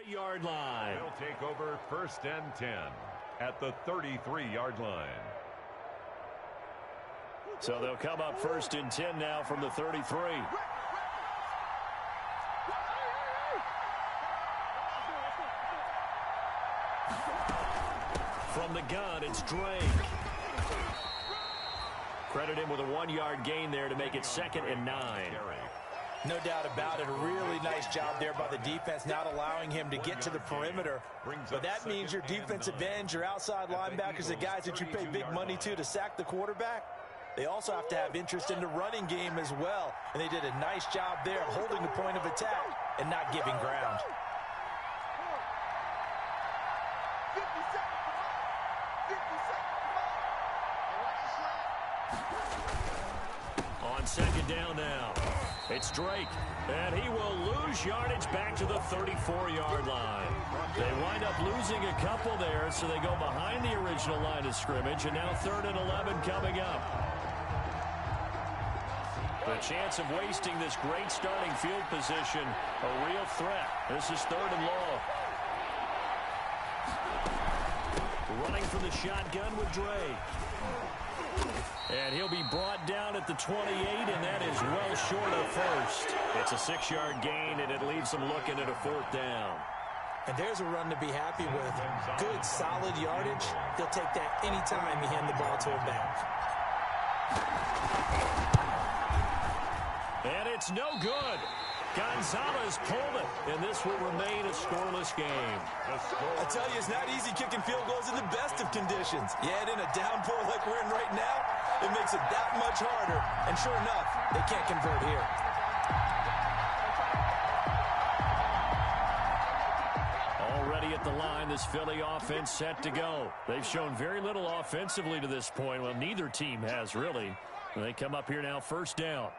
Yard line. They'll take over 1st and 10 at the 33-yard line. So they'll come up 1st and 10 now from the 33. From the gun, it's Drake. Credit him with a 1-yard gain there to make it 2nd and 9. No doubt about it. A really nice job there by the defense, not allowing him to get to the perimeter. But that means your defensive ends, your outside linebackers, the guys that you pay big money to sack the quarterback, they also have to have interest in the running game as well. And they did a nice job there of holding the point of attack and not giving ground. On 2nd down now, it's Drake, and he will lose yardage back to the 34-yard line. They wind up losing a couple there, so they go behind the original line of scrimmage, and now 3rd and 11 coming up. The chance of wasting this great starting field position, a real threat. This is 3rd and long. Running from the shotgun with Drake. And he'll be brought down at the 28, and that is well short of first. It's a 6-yard gain, and it leaves them looking at a 4th down. And there's a run to be happy with. Good, solid yardage. They'll take that anytime you hand the ball to him back. And it's no good. Gonzalez pulled it, and this will remain a scoreless game. I tell you, it's not easy kicking field goals in the best of conditions. Yet in a downpour like we're in right now, it makes it that much harder. And sure enough, they can't convert here. Already at the line, this Philly offense set to go. They've shown very little offensively to this point. Well, neither team has really. They come up here now 1st down.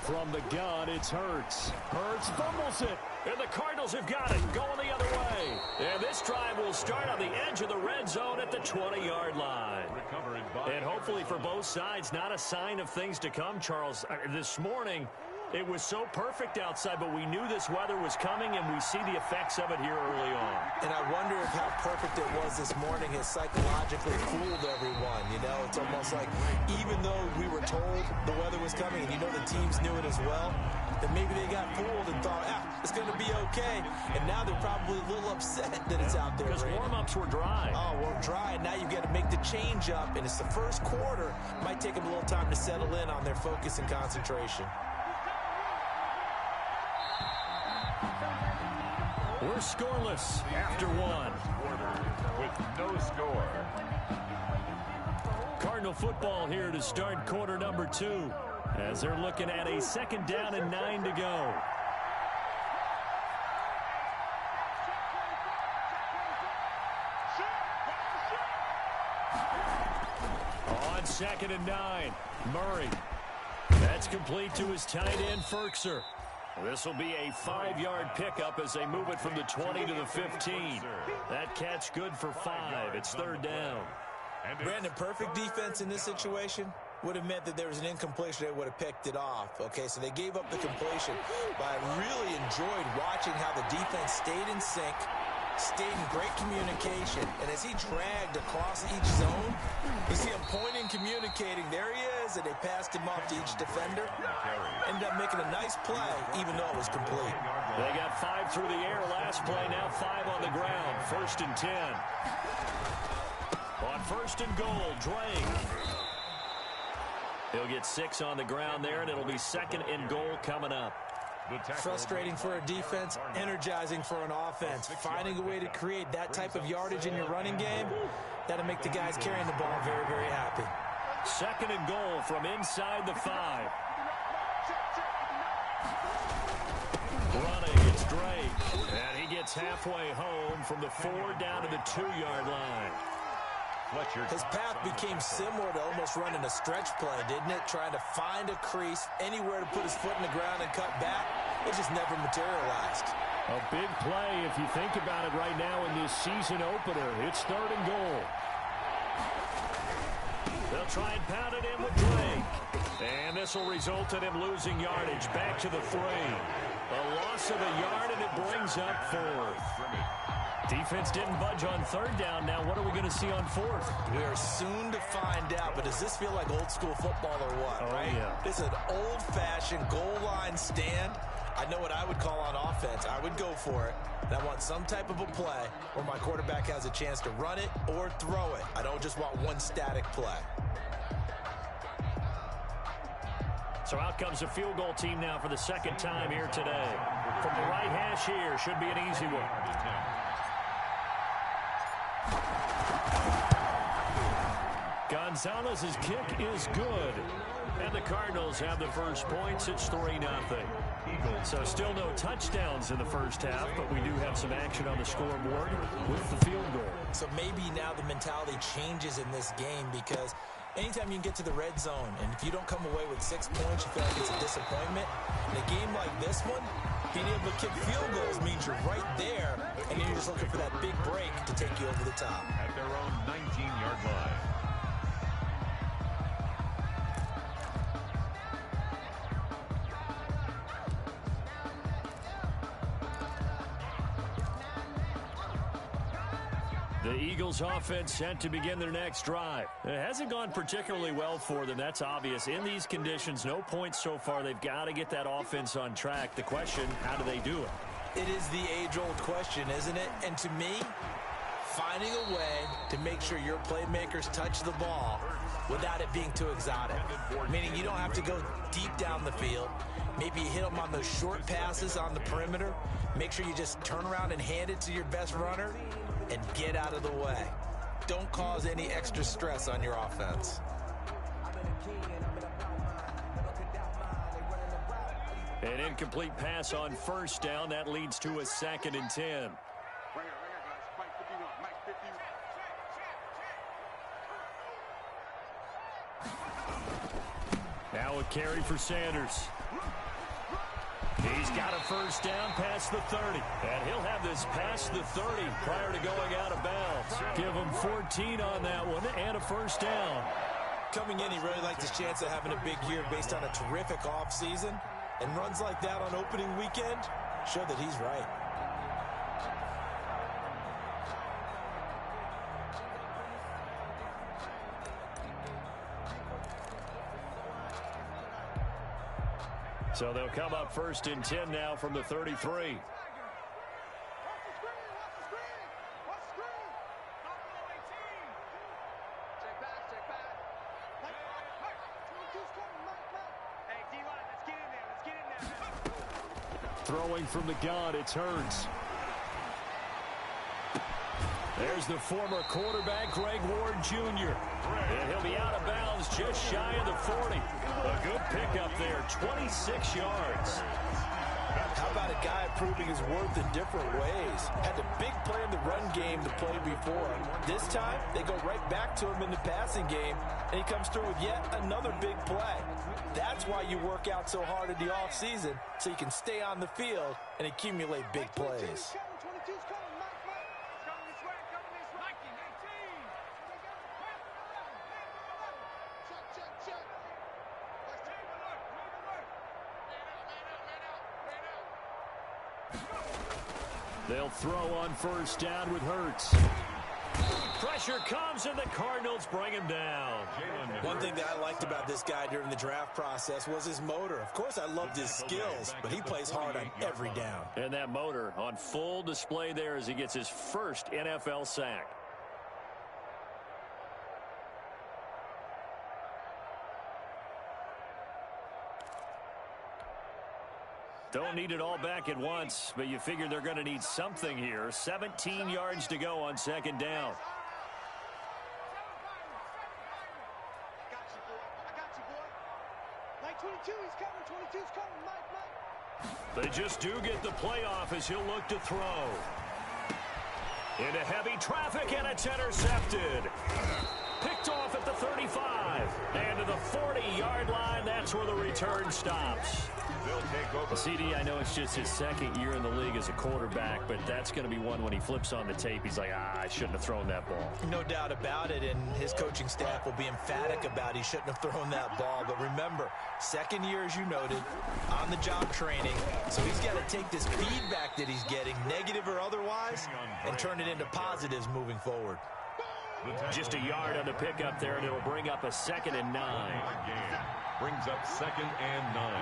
From the gun, it's Hurts. Hurts fumbles it, and the Cardinals have got it, going the other way. And this drive will start on the edge of the red zone at the 20-yard line. And hopefully for both sides, not a sign of things to come, Charles. This morning, it was so perfect outside, but we knew this weather was coming, and we see the effects of it here early on. And I wonder if how perfect it was this morning has psychologically fooled everyone. You know, it's almost like even though we were told the weather was coming, and you know the teams knew it as well, that maybe they got fooled and thought, it's going to be okay. And now they're probably a little upset that it's out there. Because warm-ups were dry. Oh, well, dry. And now you've got to make the change up, and it's the first quarter. Might take them a little time to settle in on their focus and concentration. We're scoreless after one. With no score. Cardinal football here to start quarter number 2. As they're looking at a 2nd down and 9 to go. On 2nd and 9, Murray. That's complete to his tight end, Ferkser. This will be a 5-yard pickup as they move it from the 20 to the 15. That catch good for 5. It's 3rd down. Brandon, perfect defense in this situation would have meant that there was an incompletion. They would have picked it off. Okay, so they gave up the completion. But I really enjoyed watching how the defense stayed in sync, stayed in great communication. And as he dragged across each zone, you see him pointing, communicating. There he is, and they passed him off to each defender. Ended up making a nice play, even though it was complete. They got 5 through the air last play, now 5 on the ground. 1st and 10. On 1st and goal, Drake. He'll get 6 on the ground there, and it'll be 2nd and goal coming up. Frustrating for a defense, energizing for an offense. Finding a way to create that type of yardage in your running game, that'll make the guys carrying the ball very, very happy. 2nd and goal from inside the 5. Running, it's Drake. And he gets halfway home from the 4 down to the 2-yard line. His path became similar to almost running a stretch play, didn't it? Trying to find a crease, anywhere to put his foot in the ground and cut back. It just never materialized. A big play if you think about it right now in this season opener. It's 3rd and goal. They'll try and pound it in with Drake. And this will result in him losing yardage. Back to the 3. A loss of a yard, and it brings up 4th. Defense didn't budge on 3rd down. Now what are we going to see on 4th? We are soon to find out, but does this feel like old school football or what? Oh, right? yeah. This is an old-fashioned goal line stand. I know what I would call on offense. I would go for it. And I want some type of a play where my quarterback has a chance to run it or throw it. I don't just want one static play. So out comes a field goal team now for the 2nd time here today. From the right hash here, should be an easy one. Gonzalez's kick is good. And the Cardinals have the first points. It's 3-0. So still no touchdowns in the first half, but we do have some action on the scoreboard with the field goal. So maybe now the mentality changes in this game, because anytime you can get to the red zone, and if you don't come away with 6 points, you feel like it's a disappointment. In a game like this one, being able to kick field goals means you're right there, and you're just looking for that big break to take you over the top. At their own 19-yard line. The Eagles offense set to begin their next drive. It hasn't gone particularly well for them. That's obvious. In these conditions, no points so far. They've got to get that offense on track. The question, how do they do it? It is the age-old question, isn't it? And to me, finding a way to make sure your playmakers touch the ball without it being too exotic. Meaning you don't have to go deep down the field. Maybe you hit them on those short passes on the perimeter. Make sure you just turn around and hand it to your best runner and get out of the way. Don't cause any extra stress on your offense. An incomplete pass on 1st down. That leads to a 2nd and 10. Now a carry for Sanders. He's got a 1st down past the 30. And he'll have this past the 30 prior to going out of bounds. Give him 14 on that one and a 1st down. Coming in, he really liked his chance of having a big year based on a terrific offseason. And runs like that on opening weekend show that he's right. So they'll come up 1st and 10 now from the 33. Throwing from the gun, it's Hurts. There's the former quarterback, Greg Ward Jr. And he'll be out of bounds just shy of the 40. A good pickup there, 26 yards. How about a guy proving his worth in different ways? Had the big play in the run game to play before. This time, they go right back to him in the passing game, and he comes through with yet another big play. That's why you work out so hard in the offseason, so you can stay on the field and accumulate big plays. They'll throw on 1st down with Hurts. Pressure comes, and the Cardinals bring him down. One thing that I liked about this guy during the draft process was his motor. Of course, I loved his skills, but he plays hard on every down. And that motor on full display there as he gets his first NFL sack. Don't need it all back at once, but you figure they're going to need something here. 17 yards to go on 2nd down. They just do get the playoff as he'll look to throw. Into heavy traffic, and it's intercepted. Picked off at the 35. And to the 40-yard line, that's where the return stops. They'll take over. CD, I know it's just his second year in the league as a quarterback, but that's going to be one when he flips on the tape. He's like, I shouldn't have thrown that ball. No doubt about it, and his coaching staff will be emphatic about he shouldn't have thrown that ball. But remember, second year, as you noted, on-the-job training. So he's got to take this feedback that he's getting, negative or otherwise, and turn it into positives moving forward. Just a yard on the pickup there, and it'll bring up a 2nd and 9. Brings up 2nd and 9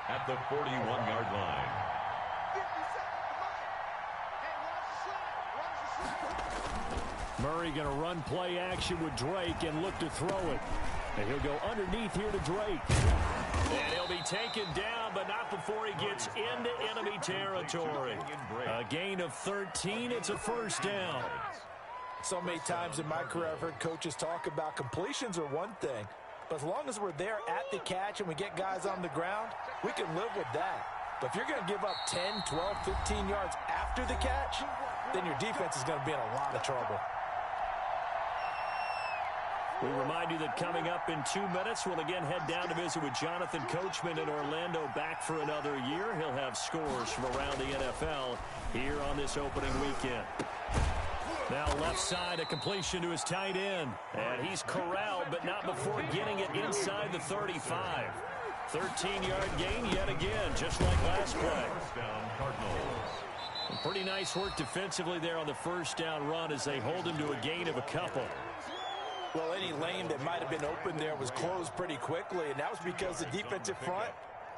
at the 41-yard line. Murray going to run play action with Drake and look to throw it. And he'll go underneath here to Drake. And he'll be taken down, but not before he gets into enemy territory. A gain of 13. It's a first down. So many times in my career I've heard coaches talk about completions are one thing, but as long as we're there at the catch and we get guys on the ground, we can live with that. But if you're going to give up 10, 12, 15 yards after the catch, then your defense is going to be in a lot of trouble. We remind you that coming up in 2 minutes, we'll again head down to visit with Jonathan Coachman in Orlando, back for another year. He'll have scores from around the NFL here on this opening weekend. Now left side, a completion to his tight end. And he's corralled, but not before getting it inside the 35. 13-yard gain yet again, just like last play. Pretty nice work defensively there on the first down run as they hold him to a gain of a couple. Well, any lane that might have been open there was closed pretty quickly, and that was because the defensive front,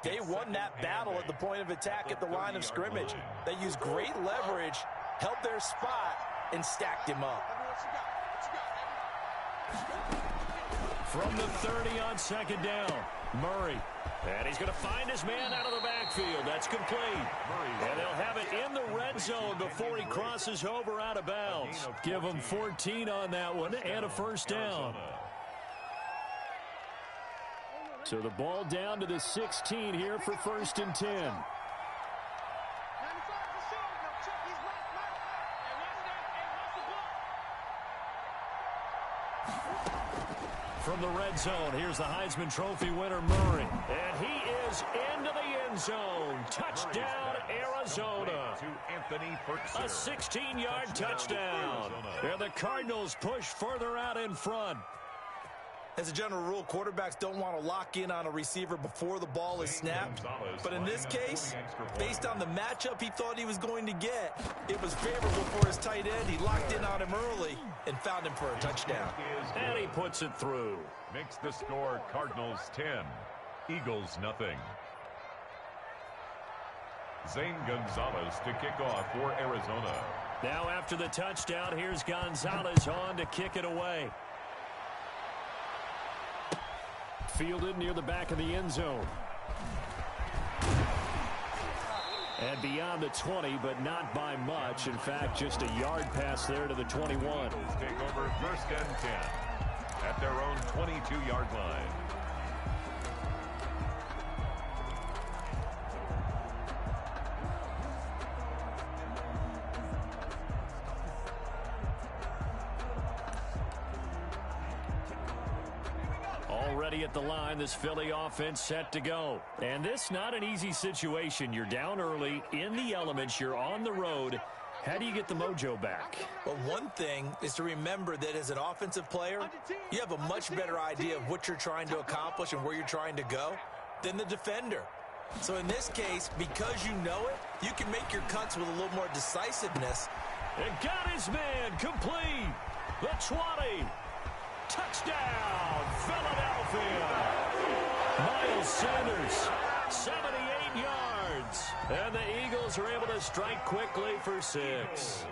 they won that battle at the point of attack at the line of scrimmage. They used great leverage, held their spot, and stacked him up. From the 30 on 2nd down, Murray. And he's going to find his man out of the backfield. That's complete. And they'll have it in the red zone before he crosses over out of bounds. Give him 14 on that one and a first down. So the ball down to the 16 here for 1st and 10. From the red zone, here's the Heisman Trophy winner, Murray. And he is into the end zone. Touchdown, Arizona. A 16-yard touchdown. And the Cardinals push further out in front. As a general rule, quarterbacks don't want to lock in on a receiver before the ball is snapped. But in this case, based on the matchup he thought he was going to get, it was favorable for his tight end. He locked in on him early and found him for a touchdown. And he puts it through. Makes the score Cardinals 10, Eagles nothing. Zane Gonzalez to kick off for Arizona. Now after the touchdown, here's Gonzalez on to kick it away. Fielded near the back of the end zone. And beyond the 20, but not by much. In fact, just a yard pass there to the 21. Take over 1st and 10 at their own 22-yard line. Already at the line, this Philly offense set to go. And this not an easy situation. You're down early, in the elements, you're on the road. How do you get the mojo back? Well, one thing is to remember that as an offensive player, you have a much better idea of what you're trying to accomplish and where you're trying to go than the defender. So in this case, because you know it, you can make your cuts with a little more decisiveness. And got his man complete. The 20. Touchdown, Philadelphia. Miles Sanders, 78 yards. And the Eagles are able to strike quickly for 6.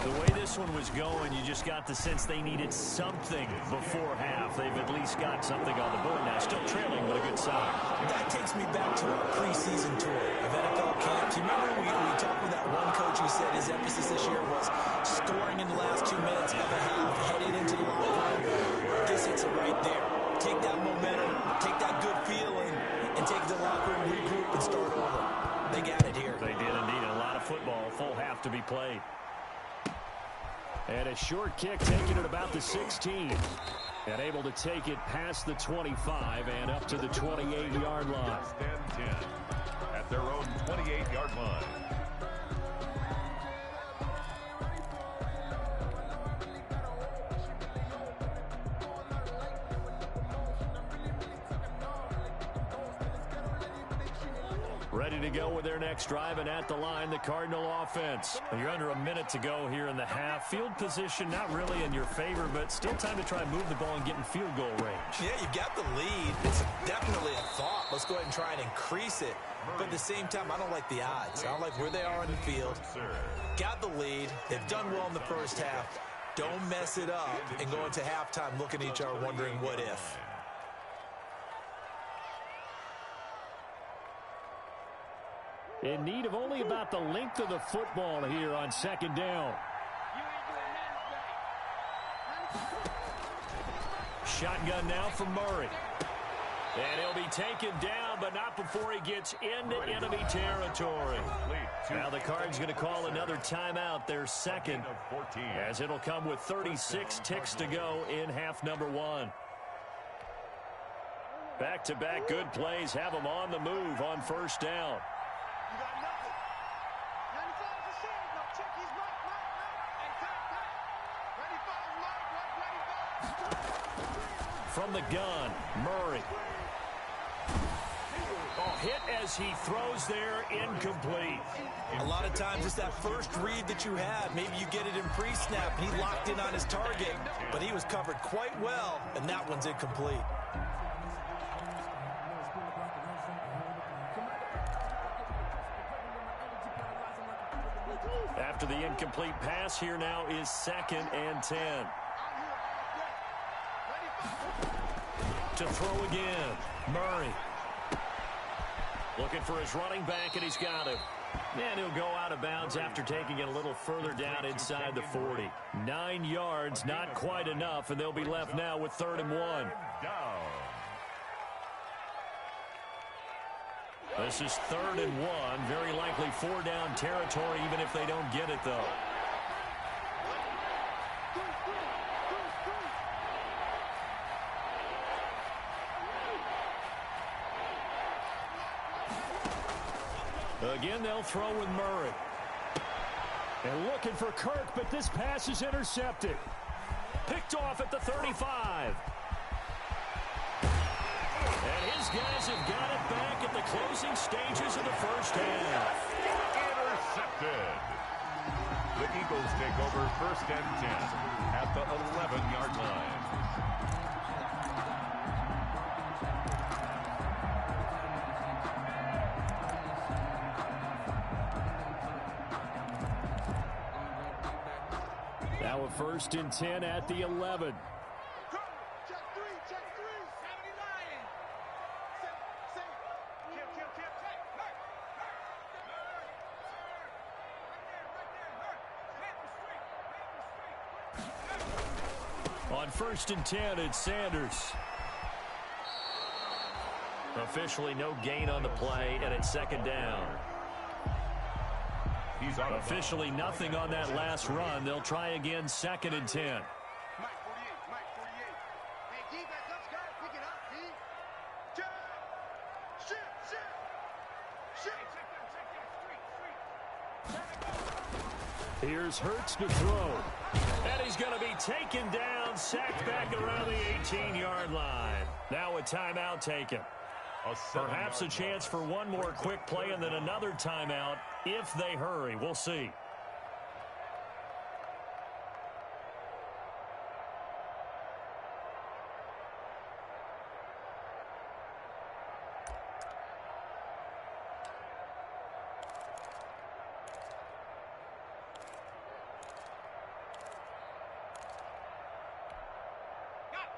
The way this one was going, you just got the sense they needed something before half. They've at least got something on the board now. Still trailing, but a good sign. That takes me back to our preseason tour of NFL camps. You remember we talked with that one coach who said his emphasis this year was scoring in the last 2 minutes of a half, heading into the locker room. This hits it right there. Take that momentum, take that good feeling, and take the locker room, regroup, and start over. They got it here. They did indeed. A lot of football, full half to be played. And a short kick taken at about the 16. And able to take it past the 25 and up to the 28-yard line. First and 10 at their own 28-yard line. Ready to go with their next drive, and at the line, the Cardinal offense. You're under a minute to go here in the half. Field position not really in your favor, but still time to try and move the ball and get in field goal range. Yeah, you've got the lead. It's definitely a thought. Let's go ahead and try and increase it. But at the same time, I don't like the odds. I don't like where they are on the field. Got the lead. They've done well in the first half. Don't mess it up and go into halftime looking at each other wondering what if. In need of only about the length of the football here on second down. Shotgun now from Murray. And he'll be taken down, but not before he gets into enemy territory. Now the Cards going to call another timeout, their second, as it'll come with 36 ticks to go in half number one. Back-to-back good plays have them on the move on first down. From the gun, Murray. Hit as he throws there, incomplete. A lot of times it's that first read that you have. Maybe you get it in pre-snap, and he locked in on his target, but he was covered quite well, and that one's incomplete. After the incomplete pass, here now is 2nd and 10. To throw again, Murray. Looking for his running back, and he's got him. And he'll go out of bounds after taking it a little further down inside the 40. 9 yards, not quite enough, and they'll be left now with 3rd and 1. This is 3rd and 1. Very likely 4-down territory, even if they don't get it, though. Again, they'll throw with Murray. And looking for Kirk, but this pass is intercepted. Picked off at the 35. And his guys have got it back at the closing stages of the first half. Intercepted. The Eagles take over 1st and 10 at the 11-yard line. Now a 1st and 10 at the 11. On 1st and 10, it's Sanders. Officially no gain on the play, and it's 2nd down. Officially nothing on that last run. They'll try again, 2nd and 10. Mike 48. Hey, defense, let's go. Pick it up, D. Shit. Here's Hurts to throw. And he's going to be taken down, sacked back around the 18-yard line. Now a timeout taken. Perhaps a chance for one more quick play and then another timeout if they hurry. We'll see.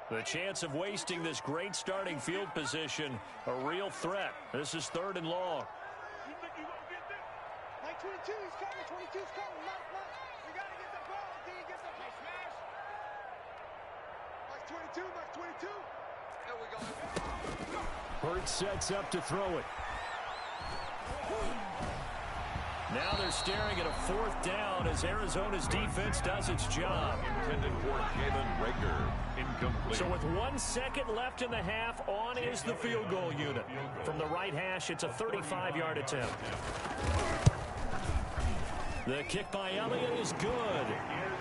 The chance of wasting this great starting field position, a real threat. This is 3rd and long. Mike 22, he's coming. 22's coming. Mike. We got to get the ball. D, get the play smash. Mike 22. There we go. Hurts sets up to throw it. Now they're staring at a 4th down as Arizona's defense does its job. Intended for Jalen Rager. Incomplete. So with 1 second left in the half, on is the field goal unit. From the right hash, it's a 35-yard attempt. The kick by Elliott is good.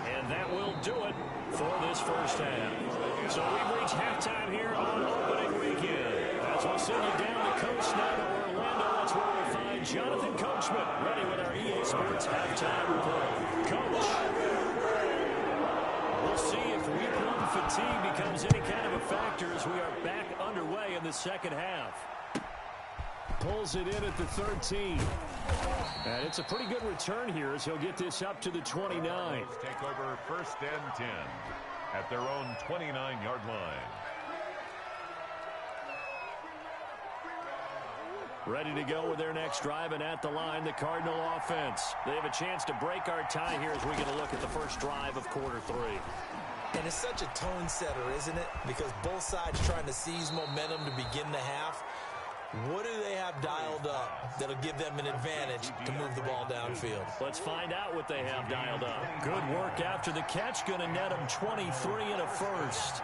And that will do it for this first half. So we've reached halftime here on opening weekend. As we'll send you down the coast now to Orlando, that's where we'll find Jonathan Coachman ready with our EA Sports halftime report. Coach, we'll see if week-one fatigue becomes any kind of a factor as we are back underway in the second half. Pulls it in at the 13. And it's a pretty good return here as he'll get this up to the 29. Take over 1st and 10 at their own 29-yard line. Ready to go with their next drive, and at the line, the Cardinal offense. They have a chance to break our tie here as we get a look at the first drive of quarter 3. And it's such a tone setter, isn't it? Because both sides trying to seize momentum to begin the half. What do they have dialed up that'll give them an advantage to move the ball downfield? Let's find out what they have dialed up. Good work after the catch. Going to net them 23 and a first.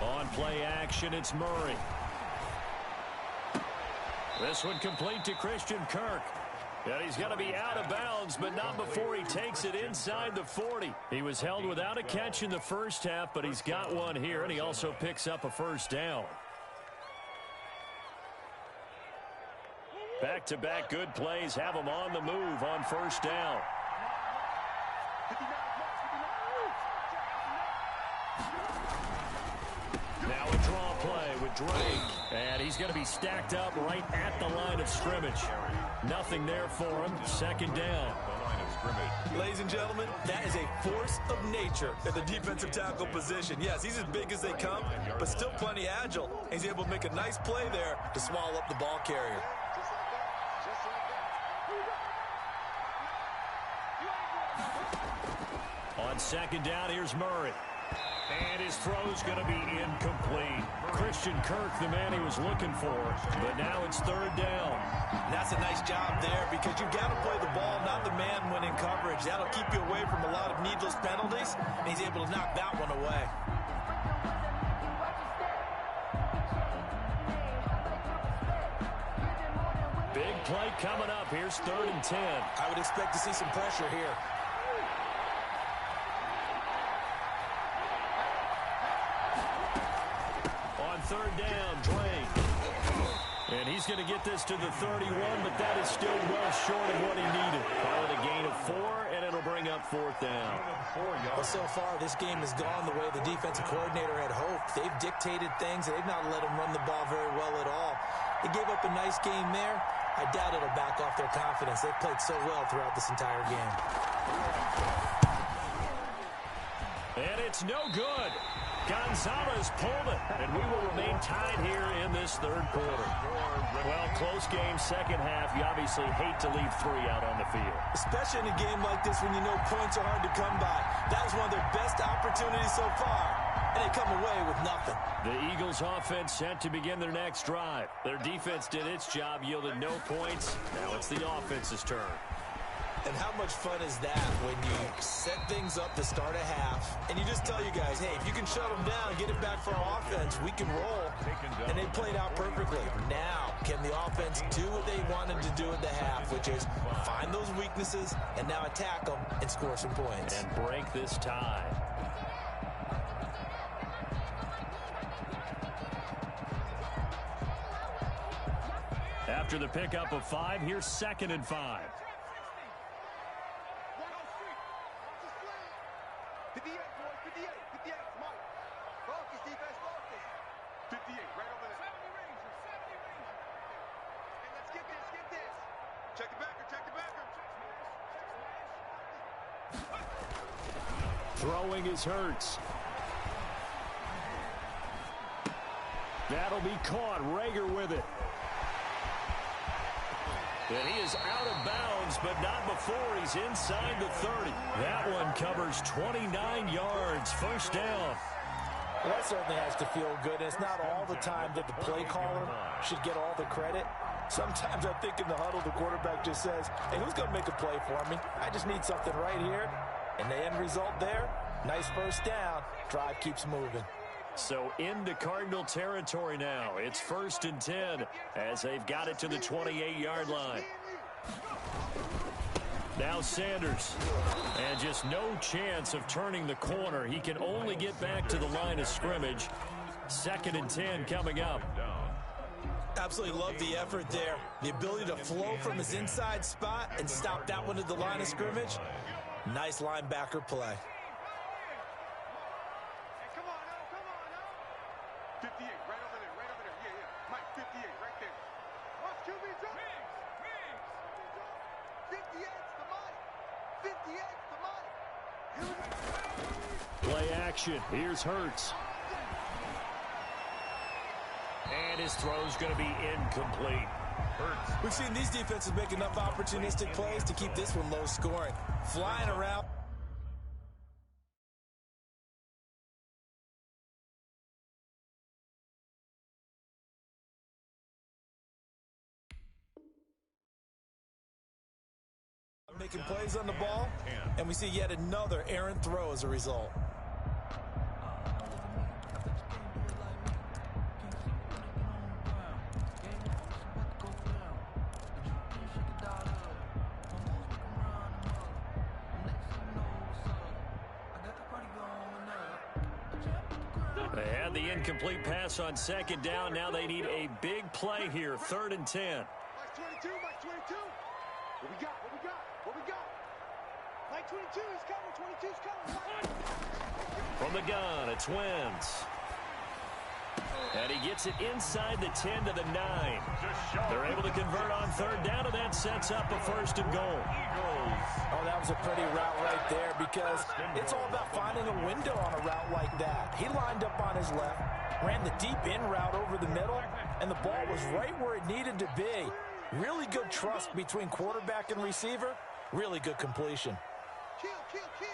On play action, it's Murray. This one complete to Christian Kirk. And he's going to be out of bounds, but not before he takes it inside the 40. He was held without a catch in the first half, but he's got one here, and he also picks up a first down. Back-to-back good plays have him on the move on first down. Now a draw play with Drake. And he's going to be stacked up right at the line of scrimmage. Nothing there for him. Second down. The line of scrimmage. Ladies and gentlemen, that is a force of nature at the defensive tackle position. Yes, he's as big as they come, but still plenty agile. He's able to make a nice play there to swallow up the ball carrier. On second down, here's Murray. And his throw's going to be incomplete. Christian Kirk, the man he was looking for. But now it's third down. That's a nice job there because you've got to play the ball, not the man when in coverage. That'll keep you away from a lot of needless penalties, and he's able to knock that one away. Big play coming up. Here's 3rd and 10. I would expect to see some pressure here. Third down, Drake. And he's going to get this to the 31, but that is still well short of what he needed. Call it a gain of 4, and it'll bring up 4th down. Well, so far, this game has gone the way the defensive coordinator had hoped. They've dictated things, and they've not let him run the ball very well at all. They gave up a nice game there. I doubt it'll back off their confidence. They've played so well throughout this entire game. And it's no good. Gonzalez pulled it, and we will remain tied here in this third quarter. Well, close game, second half. You obviously hate to leave 3 out on the field. Especially in a game like this when you know points are hard to come by. That was one of their best opportunities so far, and they come away with nothing. The Eagles offense set to begin their next drive. Their defense did its job, yielded no points. Now it's the offense's turn. And how much fun is that when you set things up to start a half, and you just tell you guys, hey, if you can shut them down, get it back for our offense, we can roll. And they played out perfectly. Now, can the offense do what they wanted to do at the half, which is find those weaknesses and now attack them and score some points. And break this tie. After the pickup of 5, here's 2nd and 5. 58, boys, 58, 58, Mike. Focus, defense, focus. 58, right over there. 70 Ranger, 70 Ranger. Hey, let's get this, get this. Check the backer, check the backer. Throwing is Hurts. That'll be caught. Rager with it. And he is out of bounds, but not before he's inside the 30. That one covers 29 yards. First down. Well, that certainly has to feel good. And it's not all the time that the play caller should get all the credit. Sometimes I think in the huddle, the quarterback just says, hey, who's going to make a play for me? I just need something right here. And the end result there, nice first down. Drive keeps moving. So into Cardinal territory now. It's 1st and 10 as they've got it to the 28-yard line. Now Sanders. And just no chance of turning the corner. He can only get back to the line of scrimmage. 2nd and 10 coming up. Absolutely love the effort there. The ability to flow from his inside spot and stop that one at the line of scrimmage. Nice linebacker play. 58, right over there, right over there. Yeah, yeah. Mike, 58, right there. Watch QB jump. 58's the Mike. 58's the Mike. Play action. Here's Hurts. And his throw's going to be incomplete. Hurts. We've seen these defenses make enough opportunistic plays to keep this one low scoring. Flying around. Making plays on the ball, and we see yet another errant throw as a result. They had the incomplete pass on 2nd down. Now they need a big play here. 3rd and 10. Mike 22, Mike 22. What we got? What we got? What we got? Mike 22 is coming. 22's coming. From the gun, it's Wentz. And he gets it inside the 10 to the 9. They're able to convert on 3rd down, and that sets up a 1st and goal. Oh, that was a pretty route right there because it's all about finding a window on a route like that. He lined up on his left, ran the deep in route over the middle, and the ball was right where it needed to be. Really good trust between quarterback and receiver. Really good completion. Kill, kill, kill.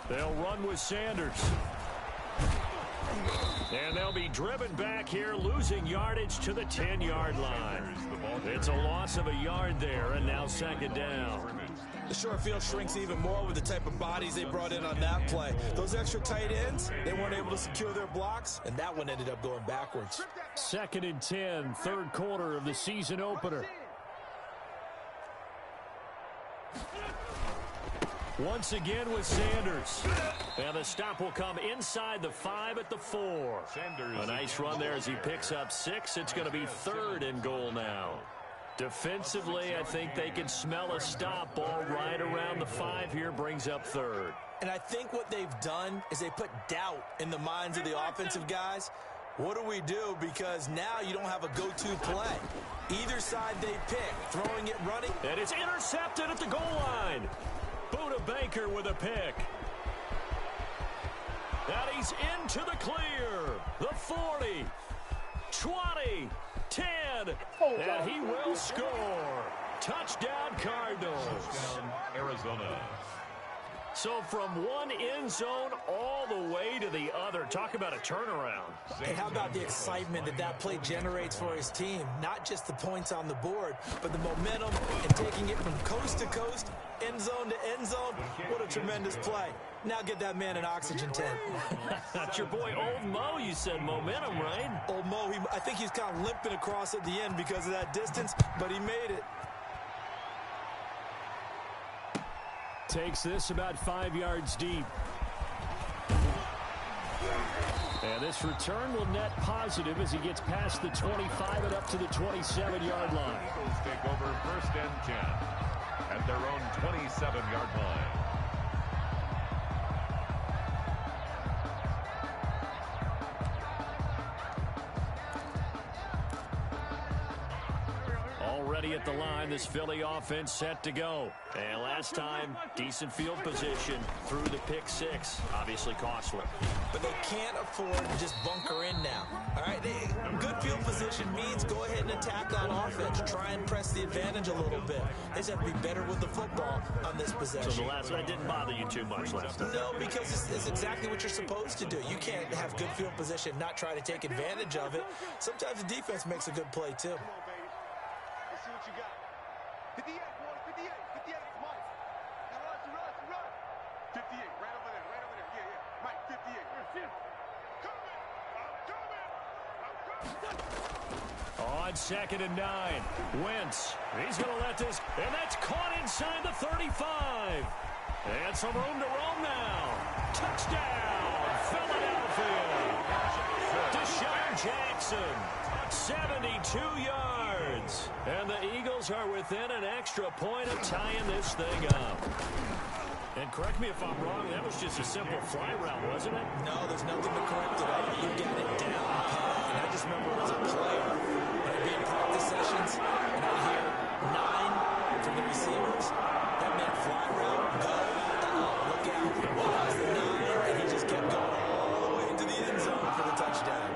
They'll run with Sanders. And they'll be driven back here, losing yardage to the 10-yard line. It's a loss of a yard there, and now 2nd down. The short field shrinks even more with the type of bodies they brought in on that play. Those extra tight ends, they weren't able to secure their blocks, and that one ended up going backwards. 2nd and 10, 3rd quarter of the season opener. Once again with Sanders. And the stop will come inside the 5 at the 4. Sanders. A nice run there as he picks up 6. It's going to be 3rd and goal now. Defensively, I think they can smell a stop ball right around the 5 here, brings up 3rd. And I think what they've done is they put doubt in the minds of the offensive guys. What do we do? Because now you don't have a go-to play. Either side they pick, throwing it, running. And it's intercepted at the goal line. Buda Baker with a pick. And he's into the clear. The 40, 20, 10, and he will score. Touchdown Cardinals. Touchdown Arizona. So from one end zone all the way to the other. Talk about a turnaround. And how about the excitement that that play generates for his team? Not just the points on the board, but the momentum and taking it from coast to coast, end zone to end zone. What a tremendous play. Now get that man an oxygen tent. That's your boy Old Mo, you said momentum, right? Old Mo, I think he's kind of limping across at the end because of that distance, but he made it. Takes this about 5 yards deep. And this return will net positive as he gets past the 25 and up to the 27-yard line. Eagles take over 1st and 10 at their own 27-yard line. Already at the line. This Philly offense set to go. And last time, decent field position through the pick six. Obviously costly. But they can't afford to just bunker in now. All right, good field position means go ahead and attack on offense. Try and press the advantage a little bit. They just have to be better with the football on this possession. So the last that didn't bother you too much last time? No, because it's exactly what you're supposed to do. You can't have good field position, not try to take advantage of it. Sometimes the defense makes a good play, too. Let's see what you got. 58, boys, 58, 58, Mike. Now run. 58, right over there, yeah. Mike, 58. On 2nd and 9, Wentz. He's going to let this, and that's caught inside the 35. And some room to roam now. Touchdown, Philadelphia. Deshaun Jackson, 72 yards. And the Eagles are within an extra point of tying this thing up. And correct me if I'm wrong, that was just a simple fly route, wasn't it? No, there's nothing to correct it on. You got it down pat. And I just remember as a player, when I'd be in practice sessions, and I'd hear 9 from the receivers. That meant fly route, go, look out. Well, that was the 9, and he just kept going all the way into the end zone for the touchdown.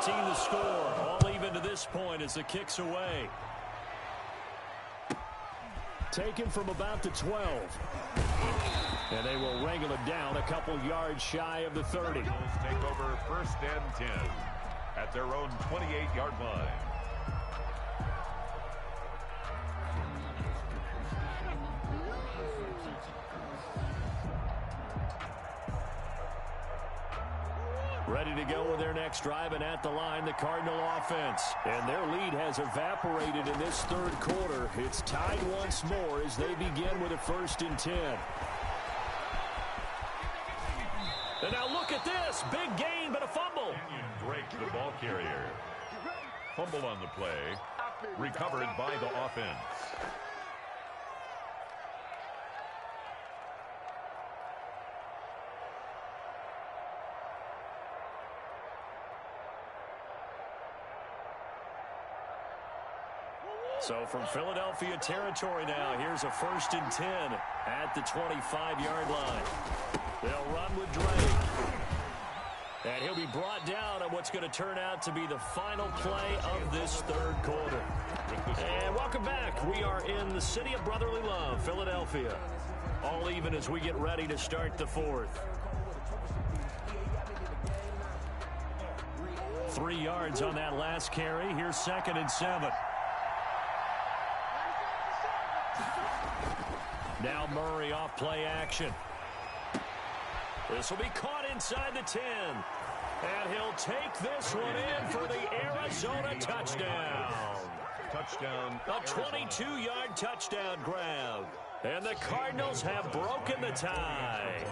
The score, all even to this point as the kick's away. Taken from about the 12. And they will wrangle it down a couple yards shy of the 30. Eagles take over 1st and 10 at their own 28-yard line. Ready to go with their next drive, and at the line, the Cardinal offense. And their lead has evaporated in this 3rd quarter. It's tied once more as they begin with a 1st and 10. And now look at this. Big gain, but a fumble. Break the ball carrier. Fumble on the play. Recovered by the offense. So from Philadelphia territory now, here's a 1st and 10 at the 25-yard line. They'll run with Drake. And he'll be brought down on what's going to turn out to be the final play of this 3rd quarter. And welcome back. We are in the city of brotherly love, Philadelphia. All even as we get ready to start the 4th. 3 yards on that last carry. Here's 2nd and 7. Now Murray off play action. This will be caught inside the 10. And he'll take this one in for the Arizona touchdown. Touchdown. A 22-yard touchdown grab. And the Cardinals have broken the tie.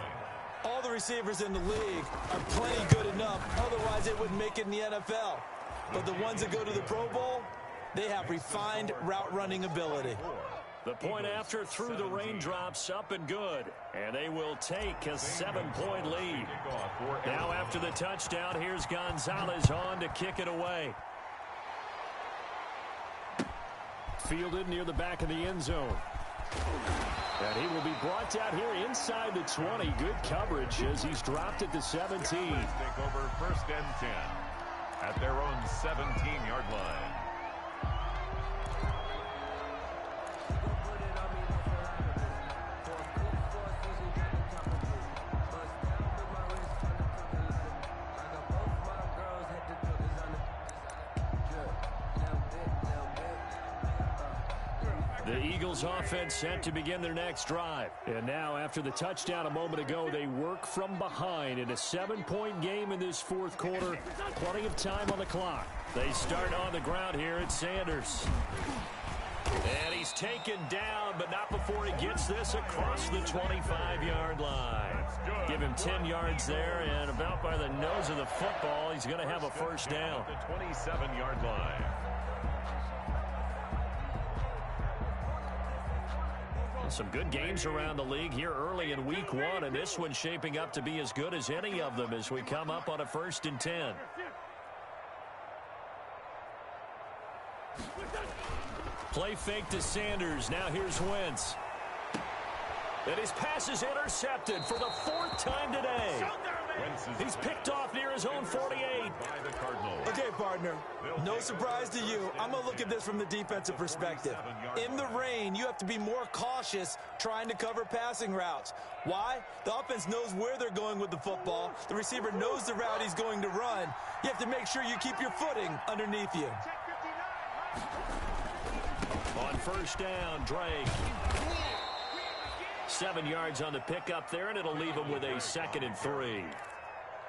All the receivers in the league are plenty good enough. Otherwise, they wouldn't make it in the NFL. But the ones that go to the Pro Bowl, they have refined route running ability. The point after through the raindrops up and good. And they will take a 7-point lead. Now after the touchdown, here's Gonzalez on to kick it away. Fielded near the back of the end zone. And he will be brought down here inside the 20. Good coverage as he's dropped at the 17. Take over 1st and 10 at their own 17-yard line. The Eagles offense set to begin their next drive. And now after the touchdown a moment ago, they work from behind in a 7-point game in this 4th quarter. Plenty of time on the clock. They start on the ground here at Sanders. And he's taken down, but not before he gets this across the 25-yard line. Give him 10 yards there, and about by the nose of the football, he's going to have a 1st down. The 27-yard line. Some good games around the league here early in week 1, and this one's shaping up to be as good as any of them as we come up on a 1st and 10. Play fake to Sanders. Now here's Wentz. And his pass is intercepted for the 4th time today. He's picked off near his own 48. Okay, partner, no surprise to you. I'm going to look at this from the defensive perspective. In the rain, you have to be more cautious trying to cover passing routes. Why? The offense knows where they're going with the football. The receiver knows the route he's going to run. You have to make sure you keep your footing underneath you. On 1st down, Drake. 7 yards on the pickup there, and it'll leave him with a 2nd and 3.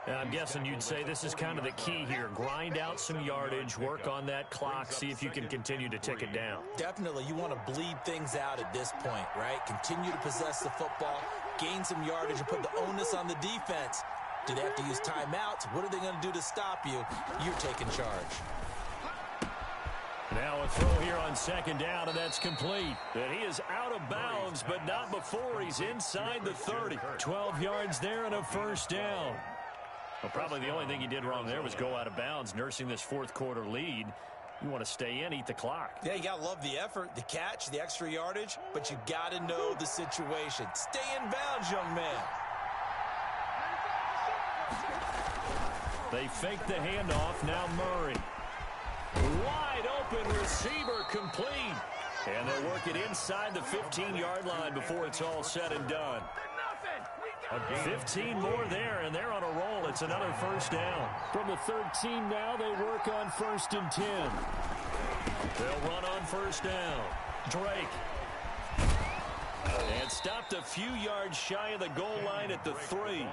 I'm guessing you'd say this is kind of the key here. Grind out some yardage, work on that clock, see if you can continue to tick it down. Definitely, you want to bleed things out at this point, right? Continue to possess the football, gain some yardage, and put the onus on the defense. Do they have to use timeouts? What are they going to do to stop you? You're taking charge. Now a throw here on 2nd down, and that's complete. And he is out of bounds, but not before he's inside the 30. 12 yards there and a 1st down. Well, probably the only thing he did wrong there was go out of bounds, nursing this 4th quarter lead. You want to stay in, eat the clock. Yeah, you got to love the effort, the catch, the extra yardage, but you got to know the situation. Stay in bounds, young man. They fake the handoff. Now Murray. Wide open receiver complete. And they'll work it inside the 15-yard line before it's all said and done. 15 more there, and they're on a roll. It's another 1st down. From the 13 now, they work on 1st and 10. They'll run on 1st down. Drake. And stopped a few yards shy of the goal line at the 3.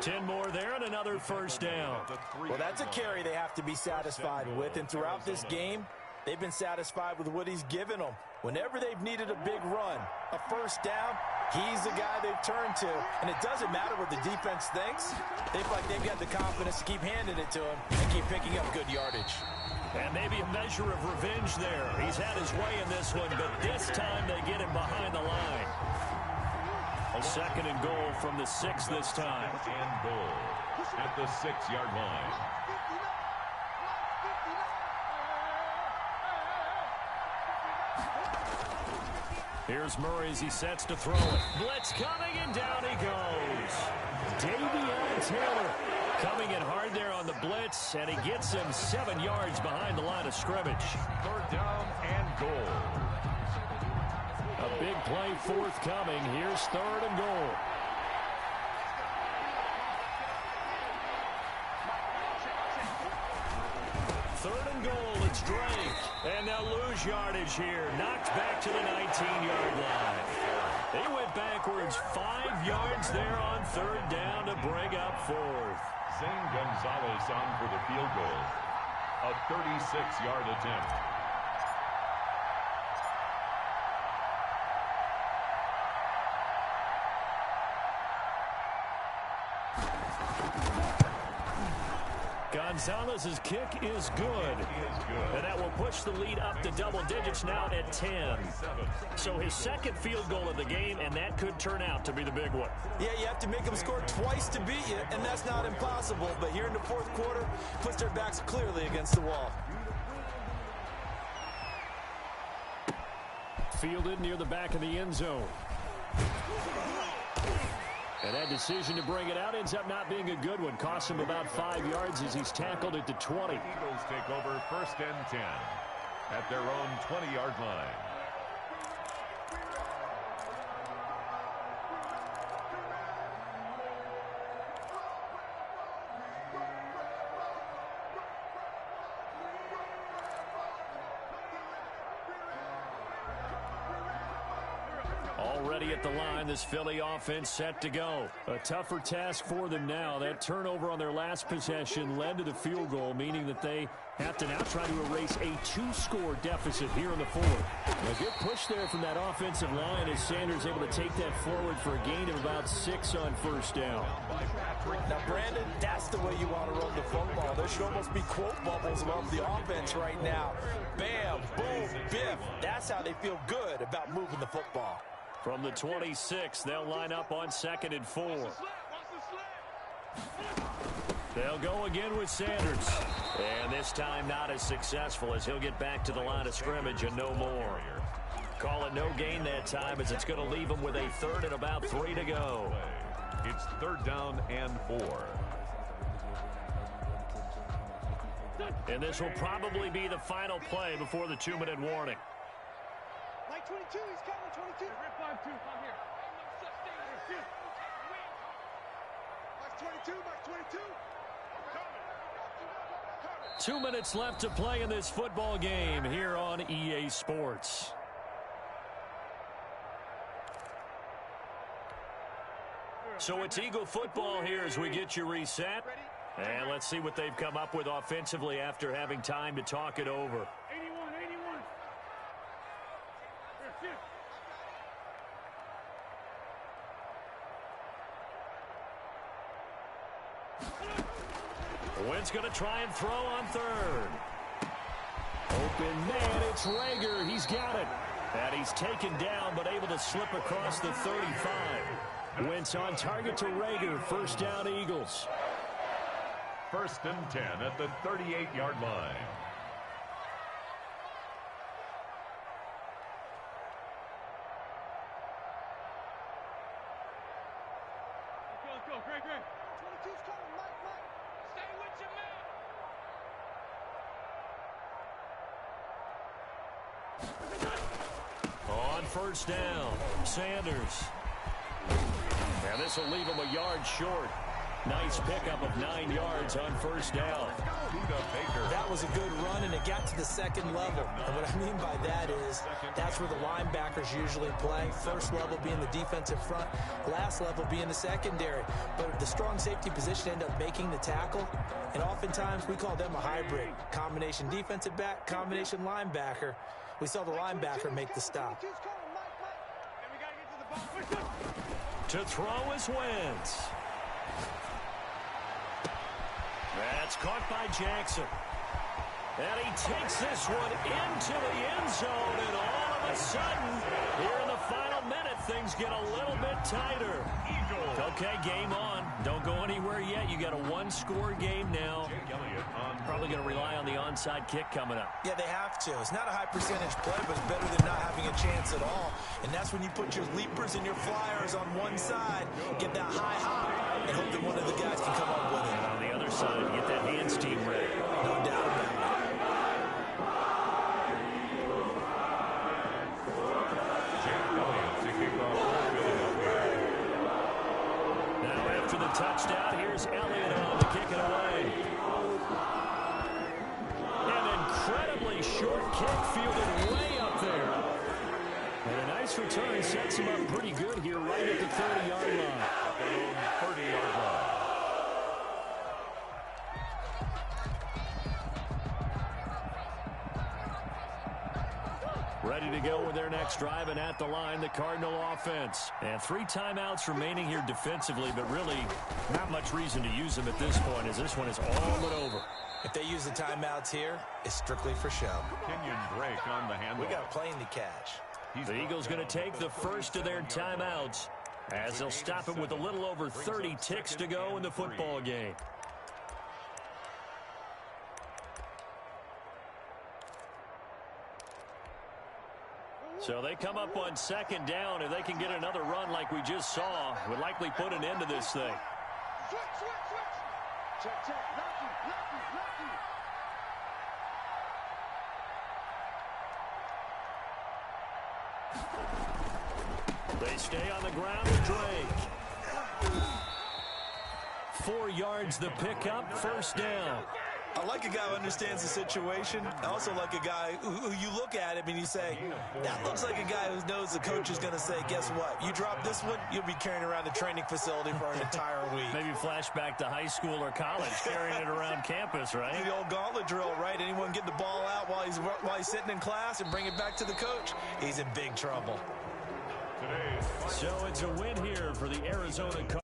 10 more there and another 1st down. Well, that's a carry they have to be satisfied with, and throughout this game, they've been satisfied with what he's given them. Whenever they've needed a big run, a 1st down, he's the guy they've turned to. And it doesn't matter what the defense thinks. They feel like they've got the confidence to keep handing it to him and keep picking up good yardage. And maybe a measure of revenge there. He's had his way in this one, but this time they get him behind the line. A 2nd and goal from the 6 this time. And goal at the 6-yard line. Here's Murray as he sets to throw it. Blitz coming, and down he goes. Davion Taylor coming in hard there on the blitz, and he gets him 7 yards behind the line of scrimmage. 3rd down and goal. A big play forthcoming. Here's 3rd and goal. Third and goal, it's Drake. And they'll lose yardage here. Knocked back to the 19-yard line. They went backwards 5 yards there on 3rd down to bring up 4th. Zane Gonzalez on for the field goal. A 36-yard attempt. Gonzalez's kick is good. And that will push the lead up to double digits now at 10. So his 2nd field goal of the game, and that could turn out to be the big one. Yeah, you have to make them score twice to beat you, and that's not impossible. But here in the 4th quarter, puts their backs clearly against the wall. Fielded near the back of the end zone. And that decision to bring it out ends up not being a good one. Costs him about 5 yards as he's tackled at the 20. Eagles take over 1st and 10 at their own 20-yard line. Already at the line, this Philly offense set to go. A tougher task for them now. That turnover on their last possession led to the field goal, meaning that they have to now try to erase a 2-score deficit here in the 4th. A good push there from that offensive line as Sanders able to take that forward for a gain of about 6 on 1st down. Now, Brandon, that's the way you want to run the football. There should almost be quote bubbles above the offense right now. Bam, boom, biff. That's how they feel good about moving the football. From the 26, they'll line up on 2nd and 4. They'll go again with Sanders. And this time not as successful as he'll get back to the line of scrimmage and no more. Call it no gain that time as it's going to leave him with a 3rd and about 3 to go. It's 3rd down and 4. And this will probably be the final play before the 2-minute warning. Mike 22, he's coming, 22. Rip 5-2, come here. Mike 22, Mike 22. 2 minutes left to play in this football game here on EA Sports. So it's Eagle football here as we get you reset. And let's see what they've come up with offensively after having time to talk it over. 81. Wynn's going to try and throw on 3rd. Open man, it's Rager. He's got it. And he's taken down but able to slip across the 35. Wentz on target to Rager. 1st down, Eagles. 1st and 10 at the 38-yard line. Let's go, Greg. 22's coming, Mike. Stay with your man. On 1st down, Sanders. And this will leave him a yard short. Nice pickup of 9 yards on 1st down. That was a good run, and it got to the 2nd level. And what I mean by that is that's where the linebackers usually play. 1st level being the defensive front, last level being the secondary. But the strong safety position end up making the tackle, and oftentimes we call them a hybrid. Combination defensive back, combination linebacker. We saw the linebacker make the stop. To throw is Wentz. That's caught by Jackson. And he takes this one into the end zone, and all of a sudden, here in the final minute, things get a little bit tighter. Okay, game on. Don't go anywhere yet. You got a 1-score game now. Probably going to rely on the onside kick coming up. Yeah, they have to. It's not a high percentage play, but it's better than not having a chance at all. And that's when you put your leapers and your flyers on one side, get that high hop, and hope that one of the guys can come up with it. On the other side, get that hands team ready. No doubt about it. Now after the touchdown, here's Elliott on to kick it away. An incredibly short kick fielded way up there. And a nice return sets him up pretty good here right at the 30-yard line. 30-yard line. Ready to go with their next drive, and at the line, the Cardinal offense. And 3 timeouts remaining here defensively, but really not much reason to use them at this point, as this one is all but over. If they use the timeouts here, it's strictly for show. Kenyon Drake on the handle. We got a plane to catch. The Eagles going to take the first of their timeouts, as they'll stop it with a little over 30 ticks to go in the football game. So they come up on 2nd down. If they can get another run like we just saw, would likely put an end to this thing. Switch. Check. Lucky. They stay on the ground with Drake. 4 yards the pickup, 1st down. I like a guy who understands the situation. I also like a guy who you look at him and you say, that looks like a guy who knows the coach is going to say, guess what? You drop this one, you'll be carrying around the training facility for an entire week. Maybe flashback to high school or college, carrying it around campus, right? The old gauntlet drill, right? Anyone get the ball out while he's sitting in class and bring it back to the coach, he's in big trouble. So it's a win here for the Arizona Cardinals.